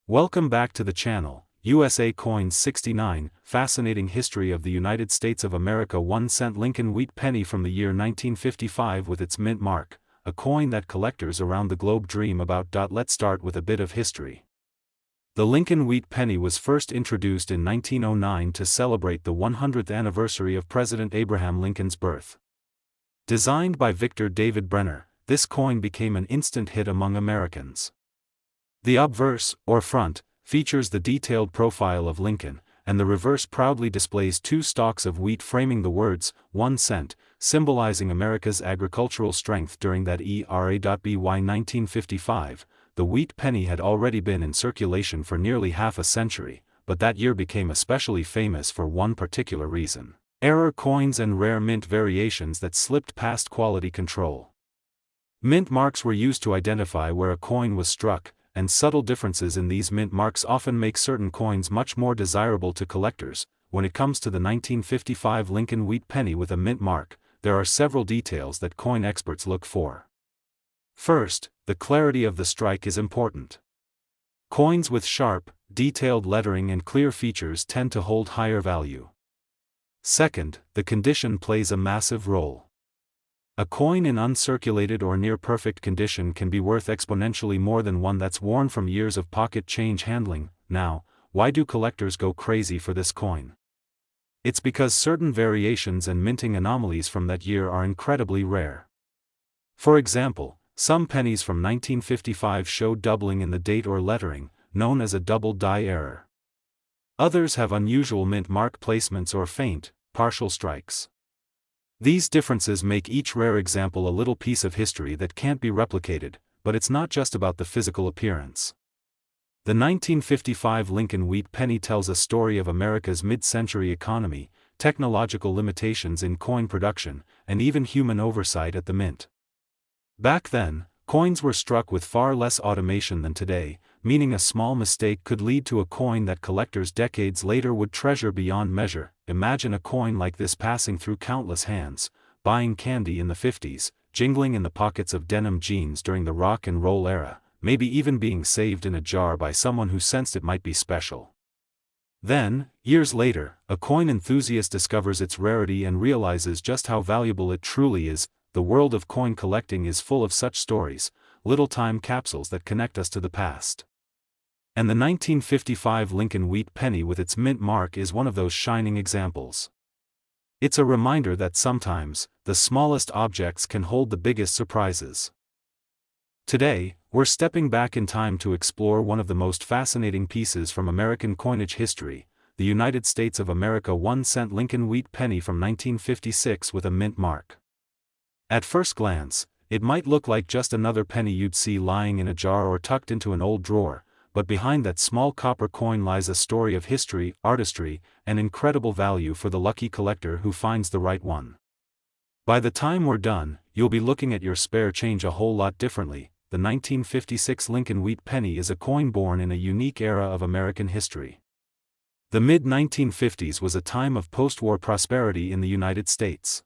Welcome back to the channel, USA Coins 69, Fascinating History of the United States of America. 1-cent Lincoln Wheat Penny from the year 1955 with its mint mark, a coin that collectors around the globe dream about. Let's start with a bit of history. The Lincoln Wheat Penny was first introduced in 1909 to celebrate the 100th anniversary of President Abraham Lincoln's birth. Designed by Victor David Brenner, this coin became an instant hit among Americans. The obverse, or front, features the detailed profile of Lincoln, and the reverse proudly displays two stalks of wheat framing the words, 1 cent, symbolizing America's agricultural strength during that era. By 1955, the wheat penny had already been in circulation for nearly half a century, but that year became especially famous for one particular reason: error coins and rare mint variations that slipped past quality control. Mint marks were used to identify where a coin was struck, and subtle differences in these mint marks often make certain coins much more desirable to collectors. When it comes to the 1955 Lincoln Wheat Penny with a mint mark, there are several details that coin experts look for. First, the clarity of the strike is important. Coins with sharp, detailed lettering and clear features tend to hold higher value. Second, the condition plays a massive role. A coin in uncirculated or near-perfect condition can be worth exponentially more than one that's worn from years of pocket change handling. Now, why do collectors go crazy for this coin? It's because certain variations and minting anomalies from that year are incredibly rare. For example, some pennies from 1955 show doubling in the date or lettering, known as a double die error. Others have unusual mint mark placements or faint, partial strikes. These differences make each rare example a little piece of history that can't be replicated, but it's not just about the physical appearance. The 1955 Lincoln Wheat Penny tells a story of America's mid-century economy, technological limitations in coin production, and even human oversight at the mint. Back then, coins were struck with far less automation than today, meaning a small mistake could lead to a coin that collectors decades later would treasure beyond measure. Imagine a coin like this passing through countless hands, buying candy in the 50s, jingling in the pockets of denim jeans during the rock and roll era, maybe even being saved in a jar by someone who sensed it might be special. Then, years later, a coin enthusiast discovers its rarity and realizes just how valuable it truly is. The world of coin collecting is full of such stories, little time capsules that connect us to the past. And the 1955 Lincoln Wheat Penny with its mint mark is one of those shining examples. It's a reminder that sometimes, the smallest objects can hold the biggest surprises. Today, we're stepping back in time to explore one of the most fascinating pieces from American coinage history, the United States of America 1-cent Lincoln Wheat Penny from 1956 with a mint mark. At first glance, it might look like just another penny you'd see lying in a jar or tucked into an old drawer, but behind that small copper coin lies a story of history, artistry, and incredible value for the lucky collector who finds the right one. By the time we're done, you'll be looking at your spare change a whole lot differently. The 1956 Lincoln Wheat Penny is a coin born in a unique era of American history. The mid-1950s was a time of post-war prosperity in the United States.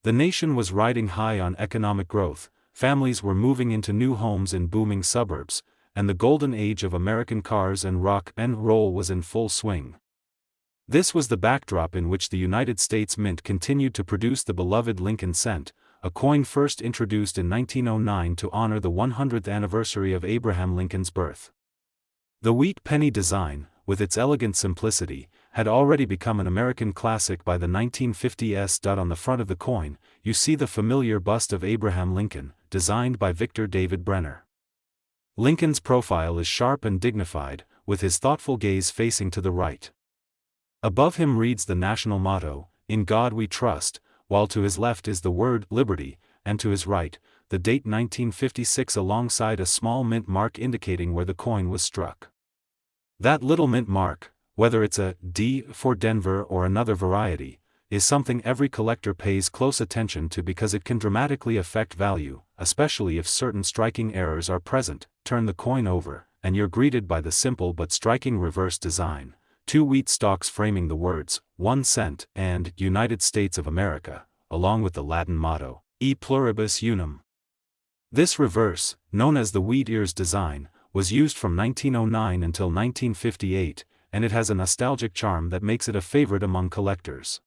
The nation was riding high on economic growth, families were moving into new homes in booming suburbs, and the golden age of American cars and rock and roll was in full swing. This was the backdrop in which the United States Mint continued to produce the beloved Lincoln cent, a coin first introduced in 1909 to honor the 100th anniversary of Abraham Lincoln's birth. The wheat penny design, with its elegant simplicity, had already become an American classic by the 1950s. On the front of the coin, you see the familiar bust of Abraham Lincoln, designed by Victor David Brenner. Lincoln's profile is sharp and dignified, with his thoughtful gaze facing to the right. Above him reads the national motto, "In God We Trust," while to his left is the word "Liberty," and to his right, the date 1956 alongside a small mint mark indicating where the coin was struck. That little mint mark, whether it's a D for Denver or another variety, is something every collector pays close attention to because it can dramatically affect value, especially if certain striking errors are present. Turn the coin over, and you're greeted by the simple but striking reverse design, two wheat stalks framing the words, 1 cent and United States of America, along with the Latin motto, E pluribus unum. This reverse, known as the wheat ears design, was used from 1909 until 1958, and it has a nostalgic charm that makes it a favorite among collectors.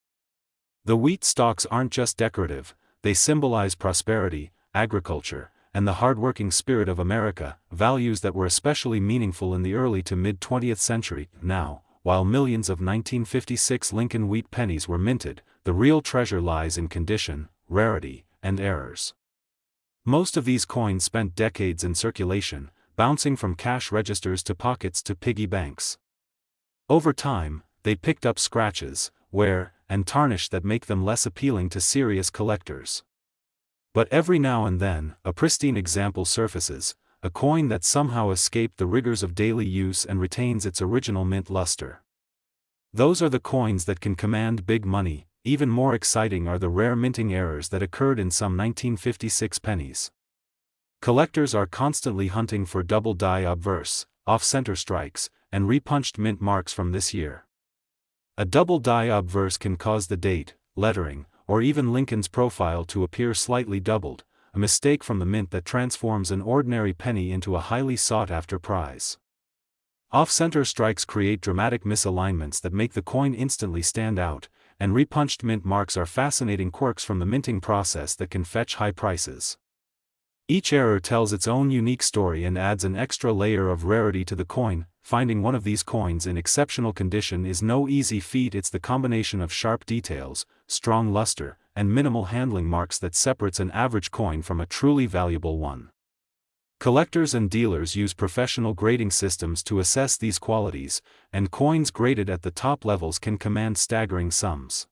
The wheat stalks aren't just decorative, they symbolize prosperity, agriculture, and the hard-working spirit of America, values that were especially meaningful in the early to mid-20th century. Now, while millions of 1956 Lincoln wheat pennies were minted, the real treasure lies in condition, rarity, and errors. Most of these coins spent decades in circulation, bouncing from cash registers to pockets to piggy banks. Over time, they picked up scratches, wear, and tarnish that make them less appealing to serious collectors. But every now and then, a pristine example surfaces, a coin that somehow escaped the rigors of daily use and retains its original mint luster. Those are the coins that can command big money. Even more exciting are the rare minting errors that occurred in some 1956 pennies. Collectors are constantly hunting for double die obverse, off-center strikes, and repunched mint marks from this year. A double die obverse can cause the date, lettering, or even Lincoln's profile to appear slightly doubled, a mistake from the mint that transforms an ordinary penny into a highly sought-after prize. Off-center strikes create dramatic misalignments that make the coin instantly stand out, and repunched mint marks are fascinating quirks from the minting process that can fetch high prices. Each error tells its own unique story and adds an extra layer of rarity to the coin. Finding one of these coins in exceptional condition is no easy feat. It's the combination of sharp details, strong luster, and minimal handling marks that separates an average coin from a truly valuable one. Collectors and dealers use professional grading systems to assess these qualities, and coins graded at the top levels can command staggering sums.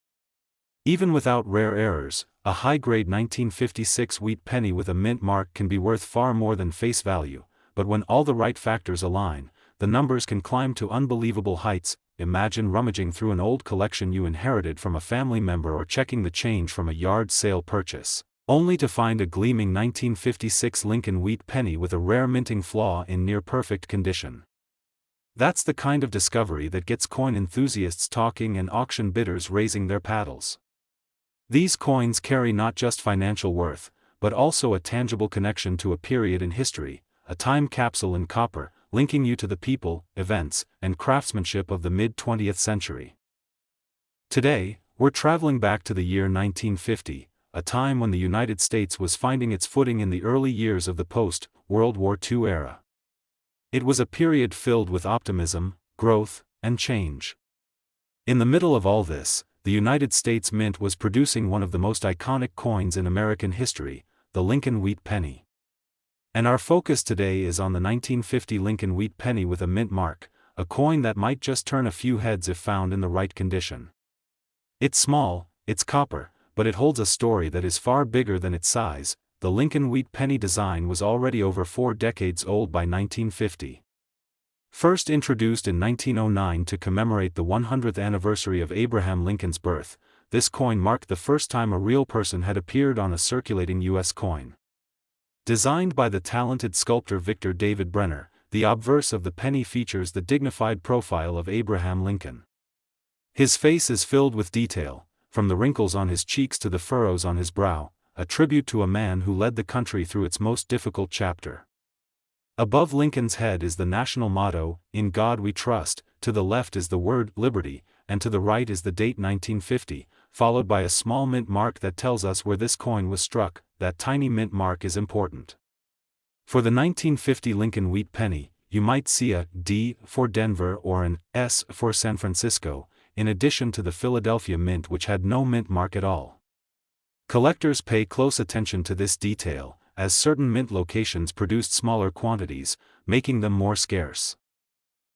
Even without rare errors, a high-grade 1956 wheat penny with a mint mark can be worth far more than face value, but when all the right factors align, the numbers can climb to unbelievable heights. Imagine rummaging through an old collection you inherited from a family member or checking the change from a yard sale purchase, only to find a gleaming 1956 Lincoln wheat penny with a rare minting flaw in near-perfect condition. That's the kind of discovery that gets coin enthusiasts talking and auction bidders raising their paddles. These coins carry not just financial worth, but also a tangible connection to a period in history, a time capsule in copper, linking you to the people, events, and craftsmanship of the mid-20th century. Today, we're traveling back to the year 1950, a time when the United States was finding its footing in the early years of the post-World War II era. It was a period filled with optimism, growth, and change. In the middle of all this, the United States Mint was producing one of the most iconic coins in American history, the Lincoln wheat penny. And our focus today is on the 1950 Lincoln wheat penny with a mint mark, a coin that might just turn a few heads if found in the right condition. It's small, it's copper, but it holds a story that is far bigger than its size. The Lincoln wheat penny design was already over 4 decades old by 1950. First introduced in 1909 to commemorate the 100th anniversary of Abraham Lincoln's birth, this coin marked the first time a real person had appeared on a circulating U.S. coin. Designed by the talented sculptor Victor David Brenner, the obverse of the penny features the dignified profile of Abraham Lincoln. His face is filled with detail, from the wrinkles on his cheeks to the furrows on his brow, a tribute to a man who led the country through its most difficult chapter. Above Lincoln's head is the national motto, "In God We Trust," to the left is the word "Liberty," and to the right is the date 1950, followed by a small mint mark that tells us where this coin was struck. That tiny mint mark is important. For the 1950 Lincoln wheat penny, you might see a D for Denver or an S for San Francisco, in addition to the Philadelphia Mint, which had no mint mark at all. Collectors pay close attention to this detail, as certain mint locations produced smaller quantities, making them more scarce.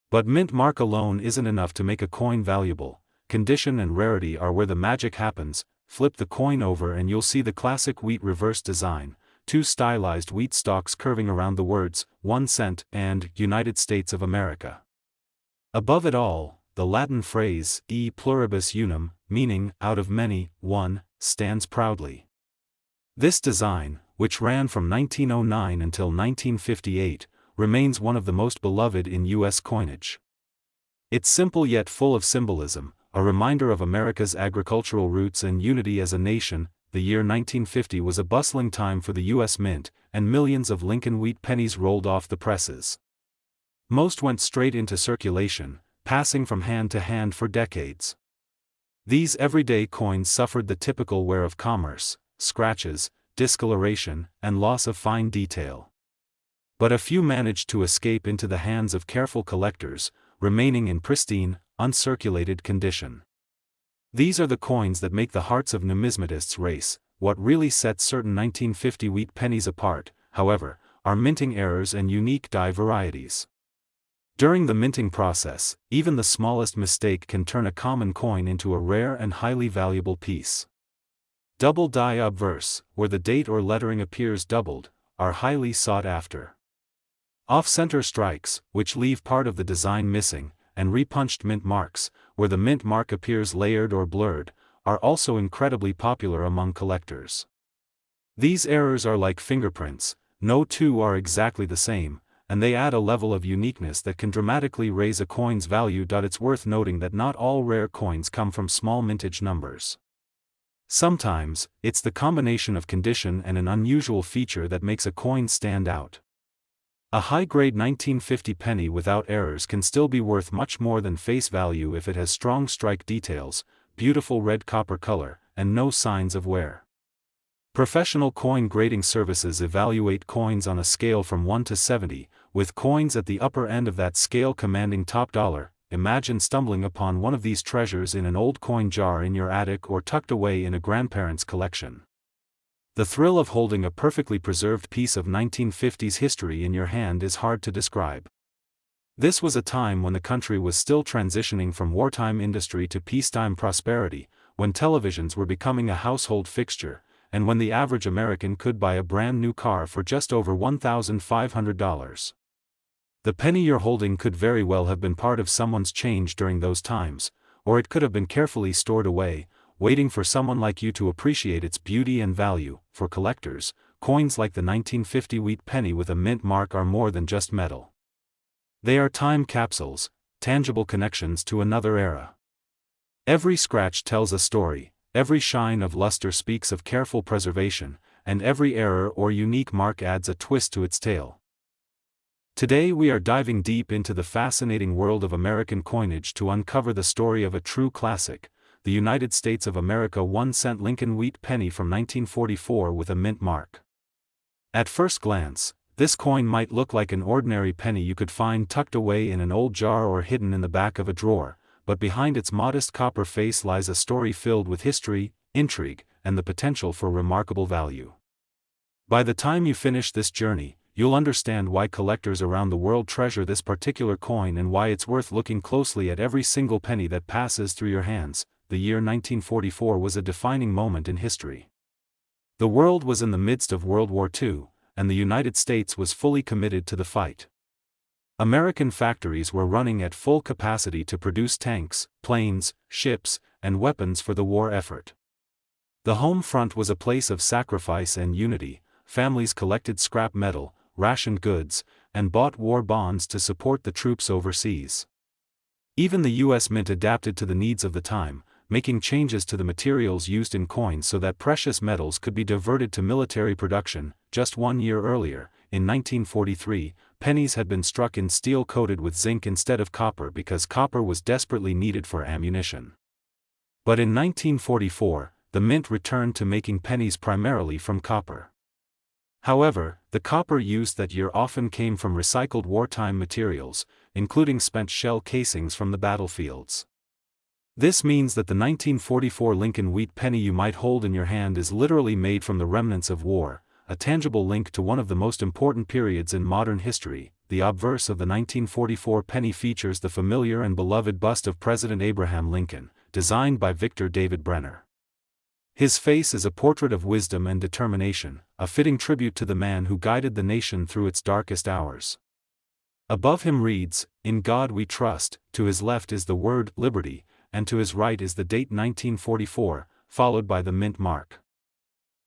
But mint mark alone isn't enough to make a coin valuable. Condition and rarity are where the magic happens. Flip the coin over and you'll see the classic wheat reverse design, 2 stylized wheat stalks curving around the words, 1 cent, and United States of America. Above it all, the Latin phrase, e pluribus unum, meaning, out of many, one, stands proudly. This design, which ran from 1909 until 1958, remains one of the most beloved in U.S. coinage. It's simple yet full of symbolism, a reminder of America's agricultural roots and unity as a nation. The year 1950 was a bustling time for the U.S. Mint, and millions of Lincoln wheat pennies rolled off the presses. Most went straight into circulation, passing from hand to hand for decades. These everyday coins suffered the typical wear of commerce, scratches, discoloration, and loss of fine detail. But a few managed to escape into the hands of careful collectors, remaining in pristine, uncirculated condition. These are the coins that make the hearts of numismatists race. What really sets certain 1950 wheat pennies apart, however, are minting errors and unique die varieties. During the minting process, even the smallest mistake can turn a common coin into a rare and highly valuable piece. Double die obverse, where the date or lettering appears doubled, are highly sought after. Off-center strikes, which leave part of the design missing, and repunched mint marks, where the mint mark appears layered or blurred, are also incredibly popular among collectors. These errors are like fingerprints, no two are exactly the same, and they add a level of uniqueness that can dramatically raise a coin's value. It's worth noting that not all rare coins come from small mintage numbers. Sometimes, it's the combination of condition and an unusual feature that makes a coin stand out. A high-grade 1950 penny without errors can still be worth much more than face value if it has strong strike details, beautiful red copper color, and no signs of wear. Professional coin grading services evaluate coins on a scale from 1 to 70, with coins at the upper end of that scale commanding top dollar. Imagine stumbling upon one of these treasures in an old coin jar in your attic or tucked away in a grandparent's collection. The thrill of holding a perfectly preserved piece of 1950s history in your hand is hard to describe. This was a time when the country was still transitioning from wartime industry to peacetime prosperity, when televisions were becoming a household fixture, and when the average American could buy a brand new car for just over $1,500. The penny you're holding could very well have been part of someone's change during those times, or it could have been carefully stored away, waiting for someone like you to appreciate its beauty and value. For collectors, coins like the 1950 wheat penny with a mint mark are more than just metal. They are time capsules, tangible connections to another era. Every scratch tells a story, every shine of luster speaks of careful preservation, and every error or unique mark adds a twist to its tale. Today we are diving deep into the fascinating world of American coinage to uncover the story of a true classic, the United States of America 1-cent Lincoln wheat penny from 1944 with a mint mark. At first glance, this coin might look like an ordinary penny you could find tucked away in an old jar or hidden in the back of a drawer, but behind its modest copper face lies a story filled with history, intrigue, and the potential for remarkable value. By the time you finish this journey, you'll understand why collectors around the world treasure this particular coin and why it's worth looking closely at every single penny that passes through your hands. The year 1944 was a defining moment in history. The world was in the midst of World War II, and the United States was fully committed to the fight. American factories were running at full capacity to produce tanks, planes, ships, and weapons for the war effort. The home front was a place of sacrifice and unity. Families collected scrap metal, rationed goods, and bought war bonds to support the troops overseas. Even the U.S. Mint adapted to the needs of the time, making changes to the materials used in coins so that precious metals could be diverted to military production. Just 1 year earlier, in 1943, pennies had been struck in steel coated with zinc instead of copper because copper was desperately needed for ammunition. But in 1944, the mint returned to making pennies primarily from copper. However, the copper used that year often came from recycled wartime materials, including spent shell casings from the battlefields. This means that the 1944 Lincoln wheat penny you might hold in your hand is literally made from the remnants of war, a tangible link to one of the most important periods in modern history. The obverse of the 1944 penny features the familiar and beloved bust of President Abraham Lincoln, designed by Victor David Brenner. His face is a portrait of wisdom and determination, a fitting tribute to the man who guided the nation through its darkest hours. Above him reads, "In God We Trust," to his left is the word liberty, and to his right is the date 1944, followed by the mint mark.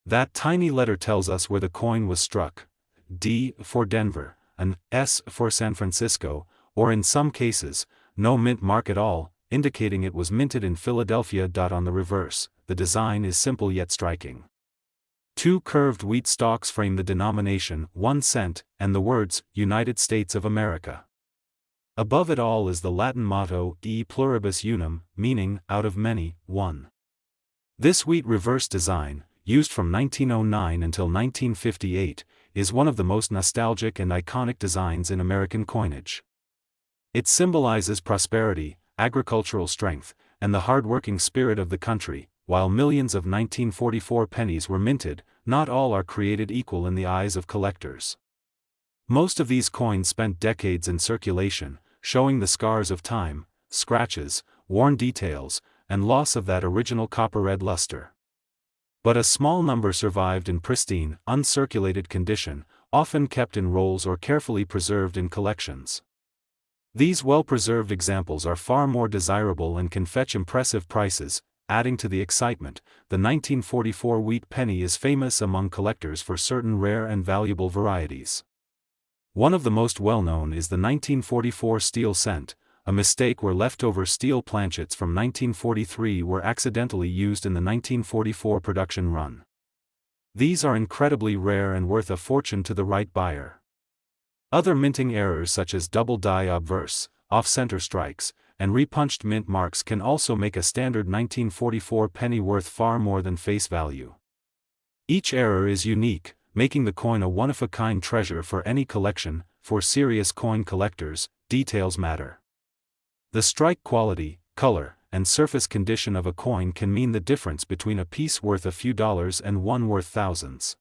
That tiny letter tells us where the coin was struck: D for Denver, an S for San Francisco, or in some cases, no mint mark at all, indicating it was minted in Philadelphia. On the reverse, the design is simple yet striking. Two curved wheat stalks frame the denomination, 1 cent, and the words, United States of America. Above it all is the Latin motto, E pluribus unum, meaning, out of many, one. This wheat reverse design, used from 1909 until 1958, is one of the most nostalgic and iconic designs in American coinage. It symbolizes prosperity, agricultural strength, and the hard-working spirit of the country. While millions of 1944 pennies were minted, not all are created equal in the eyes of collectors. Most of these coins spent decades in circulation, showing the scars of time, scratches, worn details, and loss of that original copper-red luster. But a small number survived in pristine, uncirculated condition, often kept in rolls or carefully preserved in collections. These well-preserved examples are far more desirable and can fetch impressive prices. Adding to the excitement, the 1944 wheat penny is famous among collectors for certain rare and valuable varieties. One of the most well-known is the 1944 steel cent, a mistake where leftover steel planchets from 1943 were accidentally used in the 1944 production run. These are incredibly rare and worth a fortune to the right buyer. Other minting errors such as double die obverse, off-center strikes, and repunched mint marks can also make a standard 1944 penny worth far more than face value. Each error is unique, making the coin a one-of-a-kind treasure for any collection. For serious coin collectors, details matter. The strike quality, color, and surface condition of a coin can mean the difference between a piece worth a few dollars and one worth thousands.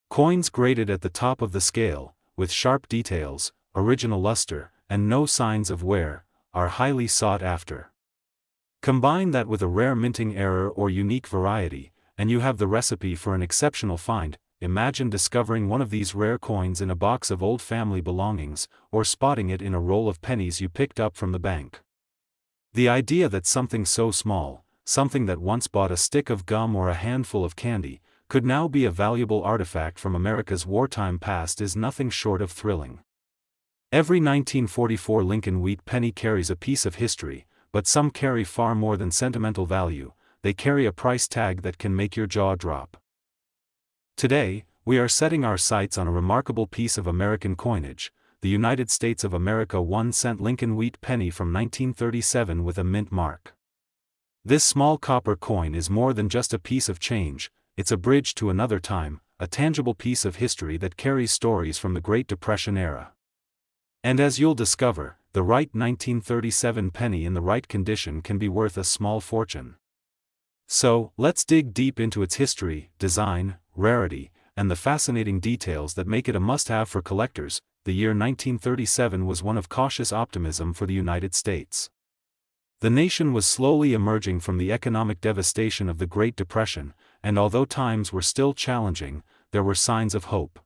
Coins graded at the top of the scale, with sharp details, original luster, and no signs of wear, are highly sought after. Combine that with a rare minting error or unique variety, and you have the recipe for an exceptional find. Imagine discovering one of these rare coins in a box of old family belongings, or spotting it in a roll of pennies you picked up from the bank. The idea that something so small, something that once bought a stick of gum or a handful of candy, could now be a valuable artifact from America's wartime past is nothing short of thrilling. Every 1944 Lincoln wheat penny carries a piece of history, but some carry far more than sentimental value. They carry a price tag that can make your jaw drop. Today, we are setting our sights on a remarkable piece of American coinage, the United States of America 1-cent Lincoln wheat penny from 1937 with a mint mark. This small copper coin is more than just a piece of change, it's a bridge to another time, a tangible piece of history that carries stories from the Great Depression era. And as you'll discover, the right 1937 penny in the right condition can be worth a small fortune. So, let's dig deep into its history, design, rarity, and the fascinating details that make it a must-have for collectors. The year 1937 was one of cautious optimism for the United States. The nation was slowly emerging from the economic devastation of the Great Depression, and although times were still challenging, there were signs of hope.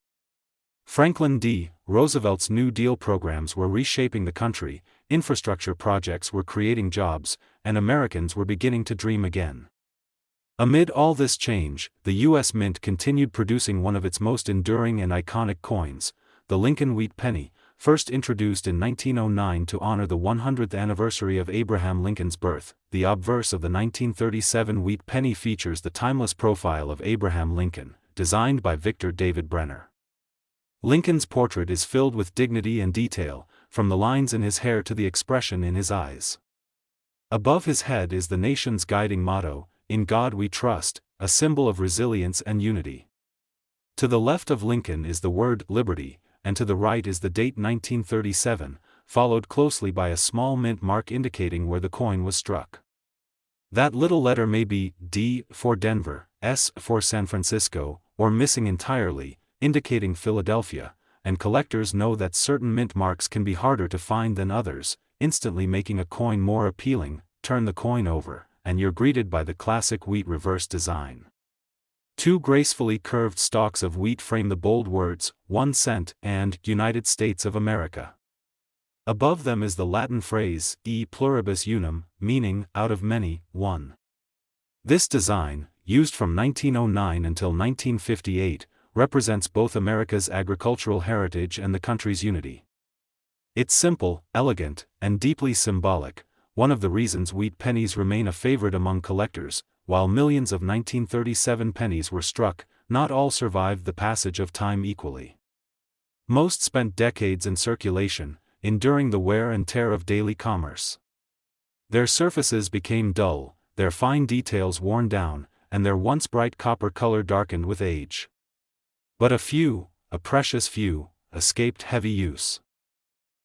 Franklin D. Roosevelt's New Deal programs were reshaping the country, infrastructure projects were creating jobs, and Americans were beginning to dream again. Amid all this change, the U.S. Mint continued producing one of its most enduring and iconic coins, the Lincoln wheat penny, first introduced in 1909 to honor the 100th anniversary of Abraham Lincoln's birth. The obverse of the 1937 wheat penny features the timeless profile of Abraham Lincoln, designed by Victor David Brenner. Lincoln's portrait is filled with dignity and detail, from the lines in his hair to the expression in his eyes. Above his head is the nation's guiding motto, "In God We Trust," a symbol of resilience and unity. To the left of Lincoln is the word "Liberty," and to the right is the date 1937, followed closely by a small mint mark indicating where the coin was struck. That little letter may be D for Denver, S for San Francisco, or missing entirely, indicating Philadelphia, and collectors know that certain mint marks can be harder to find than others, instantly making a coin more appealing. Turn the coin over, and you're greeted by the classic wheat reverse design. Two gracefully curved stalks of wheat frame the bold words, 1 cent, and United States of America. Above them is the Latin phrase, E pluribus unum, meaning, out of many, one. This design, used from 1909 until 1958, represents both America's agricultural heritage and the country's unity. It's simple, elegant, and deeply symbolic, one of the reasons wheat pennies remain a favorite among collectors. While millions of 1937 pennies were struck, not all survived the passage of time equally. Most spent decades in circulation, enduring the wear and tear of daily commerce. Their surfaces became dull, their fine details worn down, and their once bright copper color darkened with age. But a few, a precious few, escaped heavy use.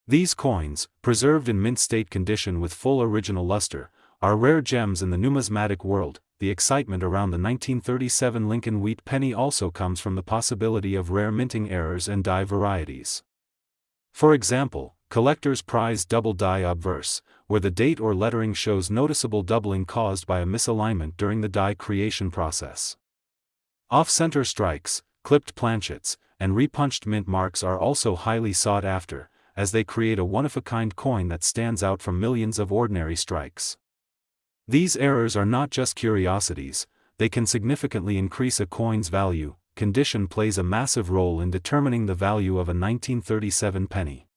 These coins, preserved in mint state condition with full original luster, are rare gems in the numismatic world. The excitement around the 1937 Lincoln Wheat Penny also comes from the possibility of rare minting errors and die varieties. For example, collectors prize double die obverse, where the date or lettering shows noticeable doubling caused by a misalignment during the die creation process. Off-center strikes, clipped planchets, and repunched mint marks are also highly sought after, as they create a one-of-a-kind coin that stands out from millions of ordinary strikes. These errors are not just curiosities, they can significantly increase a coin's value. Condition plays a massive role in determining the value of a 1937 penny.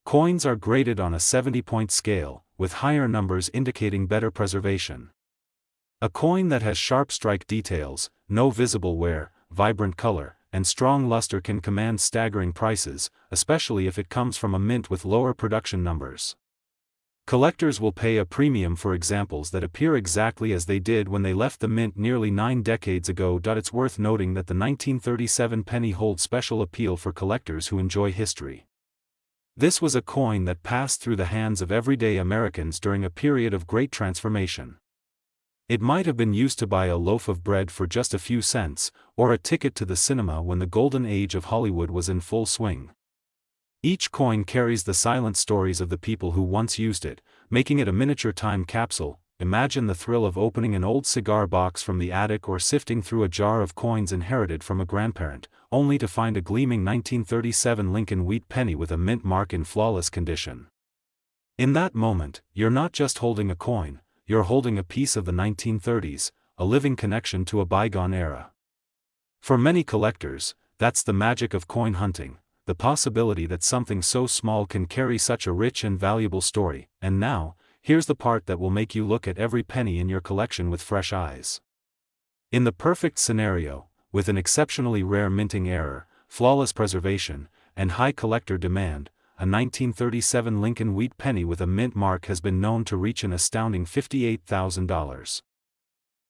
Coins are graded on a 70-point scale, with higher numbers indicating better preservation. A coin that has sharp strike details, no visible wear, vibrant color, and strong luster can command staggering prices, especially if it comes from a mint with lower production numbers. Collectors will pay a premium for examples that appear exactly as they did when they left the mint nearly 9 decades ago. It's worth noting that the 1937 penny holds special appeal for collectors who enjoy history. This was a coin that passed through the hands of everyday Americans during a period of great transformation. It might have been used to buy a loaf of bread for just a few cents, or a ticket to the cinema when the golden age of Hollywood was in full swing. Each coin carries the silent stories of the people who once used it, making it a miniature time capsule. Imagine the thrill of opening an old cigar box from the attic or sifting through a jar of coins inherited from a grandparent, only to find a gleaming 1937 Lincoln Wheat Penny with a mint mark in flawless condition. In that moment, you're not just holding a coin, you're holding a piece of the 1930s, a living connection to a bygone era. For many collectors, that's the magic of coin hunting. The possibility that something so small can carry such a rich and valuable story. And now, here's the part that will make you look at every penny in your collection with fresh eyes. In the perfect scenario, with an exceptionally rare minting error, flawless preservation, and high collector demand, a 1937 Lincoln Wheat Penny with a mint mark has been known to reach an astounding $58,000.